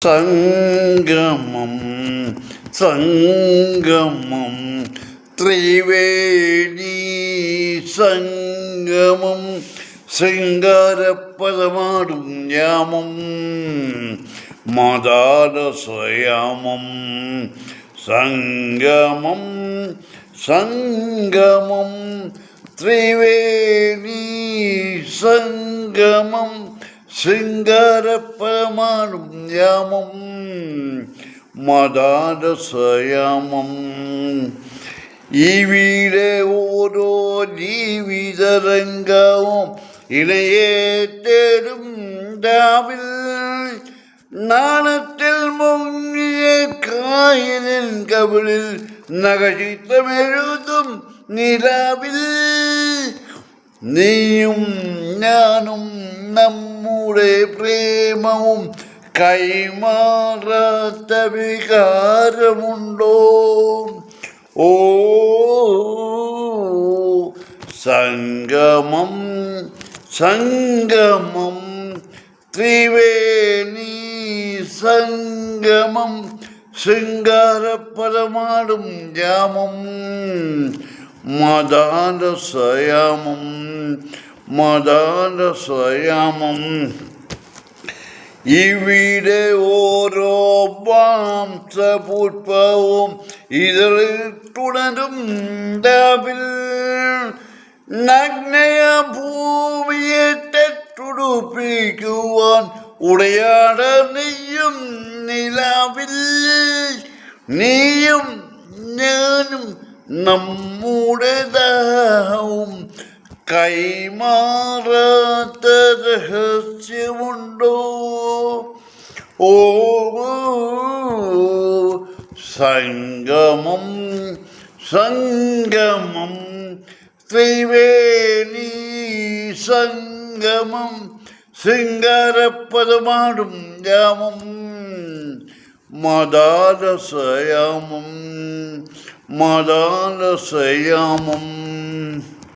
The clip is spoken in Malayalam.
സംഗമം സംഗമം ത്രിവേണി സംഗമം ശൃംഗാരപദമാടും യാമം മദാരസയാമം സംഗമം സംഗമം ത്രിവേണി സംഗമം ശൃംഗാരപദമാടും യാമം മദാരസയാമം. ഇവിടെ ഓരോ ജീവിതരംഗവും ഇണയേറ്റേടും രാവിൽ നാണത്തിൽ മുങ്ങിയ കായലിൻ കവിളിൽ നഖചിത്രമെഴുതും നിലാവിൽ നീയും ഞാനും നമ്മുടെ പ്രേമവും കൈമാറാത്ത വികാരമുണ്ടോ? ഓ സംഗമം സംഗമം ത്രിവേണി സംഗമം ശൃംഗാരപദമാടും യാമം മദാരസയാമം മദാരസയാമം. ഇവിടെ ഓരോ മാംസപുഷ്പവും ഇതിൽ തുടരും രാവിൽ നഗ്നയ ഭൂമിയെ തെറ്റുടുപ്പിക്കുവാൻ ഉടയാട നീയും നിലാവിൽ നീയും ഞാനും നമ്മുടെ ദാഹവും കൈമാറാത്ത രഹസ്യമുണ്ടോ? ഓ സംഗമം സംഗമം ത്രിവേണി സംഗമം ശൃംഗാരപദമാടും യാമം മദാരസയാമം മദാരസയാമം.